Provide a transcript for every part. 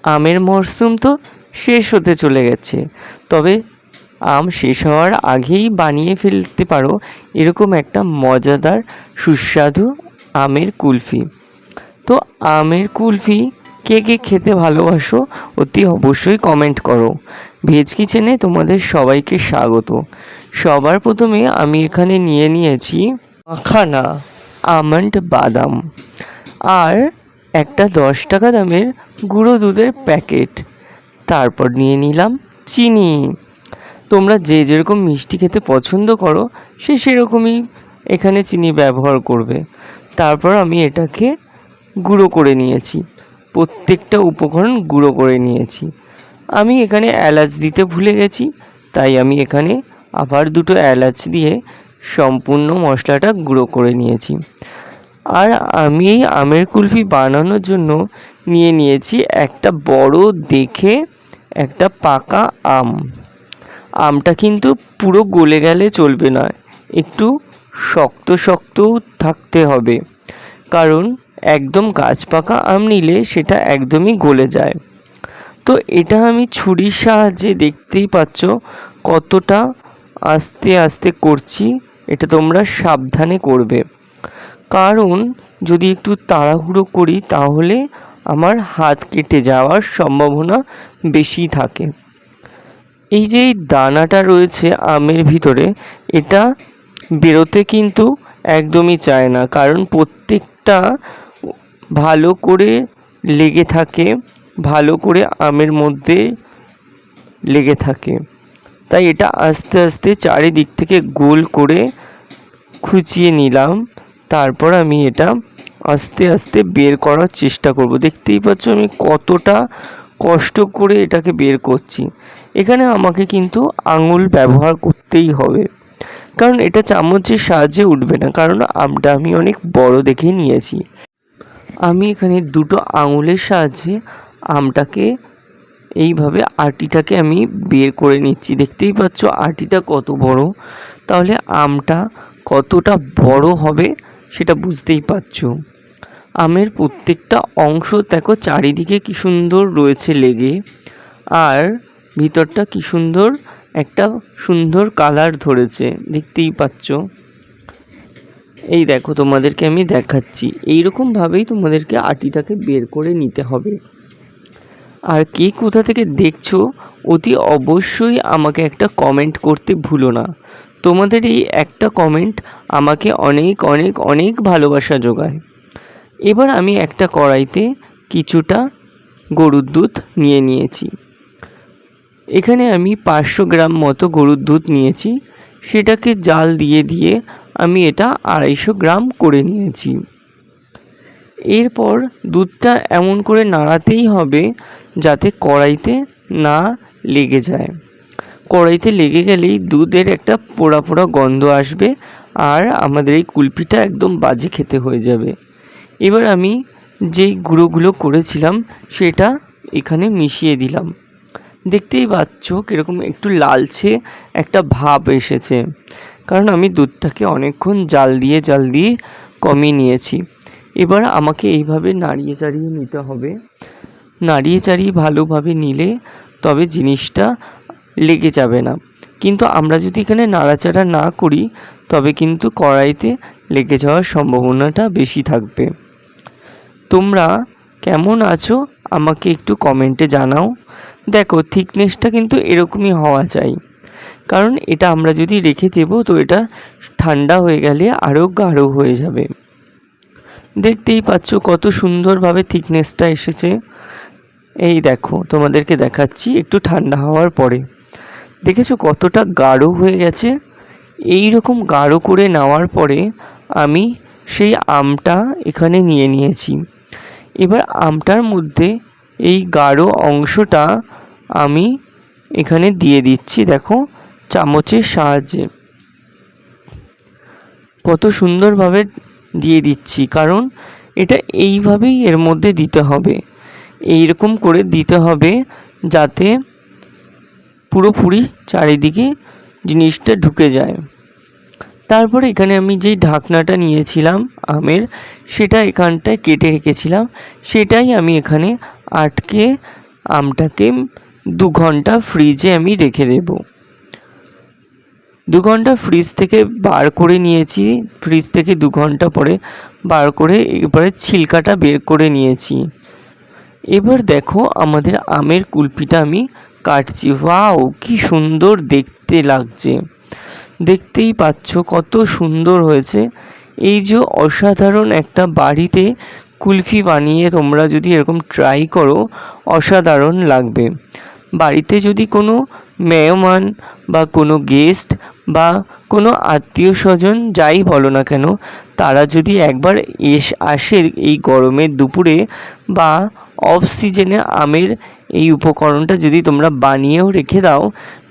আমের মরশুম তো শেষ হতে চলে গেছে, তবে আম শেষ হওয়ার আগেই বানিয়ে ফেলতে পারো এরকম একটা মজাদার সুস্বাদু আমের কুলফি। তো আমের কুলফি কে কে খেতে ভালোবাসো অতি অবশ্যই কমেন্ট করো। ভেজ কিচেনে তোমাদের সবাইকে স্বাগত। সবার প্রথমে আমি এখানে নিয়ে নিয়েছি মাখানা আমন্ড বাদাম আর একটা 10 টাকা দামের গুঁড়ো দুধের প্যাকেট। তারপর নিয়ে নিলাম চিনি। তোমরা যে যেরকম মিষ্টি খেতে পছন্দ করো সে সেরকমই এখানে চিনি ব্যবহার করবে। তারপর আমি এটাকে গুঁড়ো করে নিয়েছি, প্রত্যেকটা উপকরণ গুঁড়ো করে নিয়েছি। আমি এখানে এলাচ দিতে ভুলে গেছি, তাই আমি এখানে আবার 2টো এলাচ দিয়ে সম্পূর্ণ মশলাটা গুঁড়ো করে নিয়েছি। আর আমি এই আমের কুলফি বানানোর জন্য নিয়ে নিয়েছি একটা বড় দেখে একটা পাকা আম। আমটা কিন্তু পুরো গলে গেলে চলবে না, একটু শক্ত শক্তও থাকতে হবে, কারণ একদম গাছ পাকা আম নিলে সেটা একদমই গলে যায়। তো এটা আমি ছুরির সাহায্যে, দেখতেই পাচ্ছ কতটা আস্তে আস্তে করছি, এটা তোমরা সাবধানে করবে, কারণ যদি একটু তাড়াহুড়ো করি তাহলে আমার হাত কেটে যাওয়ার সম্ভাবনা বেশি থাকে। এই যে দানাটা রয়েছে আমের ভিতরে, এটা বেরোতে কিন্তু একদমই চায় না, কারণ প্রত্যেকটা ভালো করে লেগে থাকে, ভালো করে আমের মধ্যে লেগে থাকে। তাই এটা আস্তে আস্তে চারিদিক থেকে গোল করে খুঁচিয়ে নিলাম। তারপর আমি এটা আস্তে আস্তে বের করার চেষ্টা করব। দেখতেই পাচ্ছ আমি কতটা কষ্ট করে এটাকে বের করছি। এখানে আমাকে কিন্তু আঙুল ব্যবহার করতেই হবে, কারণ এটা চামচের সাহায্যে উঠবে না, কারণ আমটা আমি অনেক বড় দেখে নিয়েছি। আমি এখানে 2টো আঙুলের সাহায্যে আমটাকে এইভাবে আটিটাকে আমি বের করে নিচ্ছি। দেখতেই পাচ্ছ আটিটা কত বড়, তাহলে আমটা কতটা বড় হবে সেটা বুঝতেই পারছো। আমের প্রত্যেকটা অংশ দেখো চারিদিকে কি সুন্দর রয়েছে লেগে, আর ভিতরটা কি সুন্দর একটা সুন্দর কালার ধরেছে, দেখতেই পাচ্ছ। এই দেখো তোমাদেরকে আমি দেখাচ্ছি, এইরকমভাবেই তোমাদেরকে আটিটাকে বের করে নিতে হবে। আর কে কোথা থেকে দেখছো অতি অবশ্যই আমাকে একটা কমেন্ট করতে ভুলো না। তোমাদের এই একটা কমেন্ট আমাকে অনেক অনেক অনেক ভালোবাসা যোগায়। এবার আমি একটা কড়াইতে কিছুটা গরুর দুধ নিয়ে নিয়েছি। এখানে আমি 500 গ্রাম মতো গরুর দুধ নিয়েছি, সেটাকে জাল দিয়ে দিয়ে আমি এটা 250 গ্রাম করে নিয়েছি। এরপর দুধটা এমন করে নাড়াতেই হবে যাতে কড়াইতে না লেগে যায়। কড়াইতে লেগে গেলেই দুধের একটা পোড়া পোড়া গন্ধ আসবে, আর আমাদের এই কুলফিটা একদম বাজে খেতে হয়ে যাবে। এবার আমি যেই গুঁড়োগুলো করেছিলাম সেটা এখানে মিশিয়ে দিলাম। দেখতেই পাচ্ছ কীরকম একটু লালচে একটা ভাব এসেছে, কারণ আমি দুধটাকে অনেকক্ষণ জাল দিয়ে কমিয়ে নিয়েছি। এবার আমাকে এইভাবে নাড়িয়ে চাড়িয়ে নিতে হবে। নাড়িয়ে চাড়িয়ে ভালোভাবে নিলে তবে জিনিসটা লেগে যাবে না, কিন্তু আমরা যদি এখানে নাড়াচাড়া না করি তবে কিন্তু কড়াইতে লেগে যাওয়ার সম্ভাবনাটা বেশি থাকবে। তোমরা কেমন আছো আমাকে একটু কমেন্টে জানাও। দেখো থিকনেসটা কিন্তু এরকমই হওয়া চাই, কারণ এটা আমরা যদি রেখে দেবো তো এটা ঠান্ডা হয়ে গেলে আরও গাঢ় হয়ে যাবে। দেখতেই পাচ্ছ কত সুন্দরভাবে থিকনেসটা এসেছে। এই দেখো তোমাদেরকে দেখাচ্ছি একটু ঠান্ডা হওয়ার পরে, দেখেছো কতটা গাঢ় হয়ে গেছে। এই রকম গাঢ় করে নেওয়ার পরে আমি সেই আমটা এখানে নিয়ে নিয়েছি। এবার আমটার মধ্যে এই গাঢ় অংশটা আমি এখানে দিয়ে দিচ্ছি, দেখো চামচের সাহায্যে কত সুন্দরভাবে দিয়ে দিচ্ছি, কারণ এটা এইভাবেই এর মধ্যে দিতে হবে, এইরকম করে দিতে হবে যাতে পুরোপুরি চারিদিকে জিনিসটা ঢুকে যায়। তারপরে এখানে আমি যেই ঢাকনাটা নিয়েছিলাম আমের, সেটা এখানটায় কেটে রেখেছিলাম, সেটাই আমি এখানে আটকে আমটাকে 2 ঘন্টা ফ্রিজে আমি রেখে দেব। 2 ঘন্টা ফ্রিজ থেকে বার করে নিয়েছি। ফ্রিজ থেকে 2 ঘন্টা পরে বার করে এবারে ছিলকাটা বের করে নিয়েছি। এবার দেখো আমাদের আমের কুলফিটা আমি কাটছি। ওয়াও, কি সুন্দর দেখতে লাগছে! দেখতেই পাচ্ছ কত সুন্দর হয়েছে। এই যে অসাধারণ একটা বাড়িতে কুলফি বানিয়ে তোমরা যদি এরকম ট্রাই করো, অসাধারণ লাগবে। বাড়িতে যদি কোনো মেহমান বা কোনো গেস্ট বা কোনো আত্মীয় স্বজন যাই বলো না কেন, তারা যদি একবার আসে এই গরমের দুপুরে বা অফ সিজনে, আমের এই উপকরণটা যদি তোমরা বানিয়েও রেখে দাও,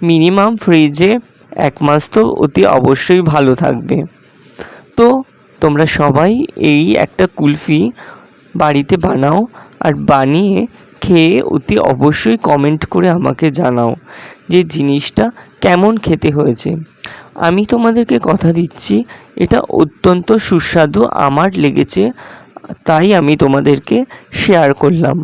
মিনিমাম ফ্রিজে 1 মাস তো অতি অবশ্যই ভালো থাকবে। তো তোমরা সবাই এই একটা কুলফি বাড়িতে বানাও, আর বানিয়ে খেয়ে অতি অবশ্যই কমেন্ট করে আমাকে জানাও যে জিনিসটা কেমন খেতে হয়েছে। আমি তোমাদেরকে কথা দিচ্ছি, এটা অত্যন্ত সুস্বাদু আমার লেগেছে, তাই আমি তোমাদেরকে শেয়ার করলাম।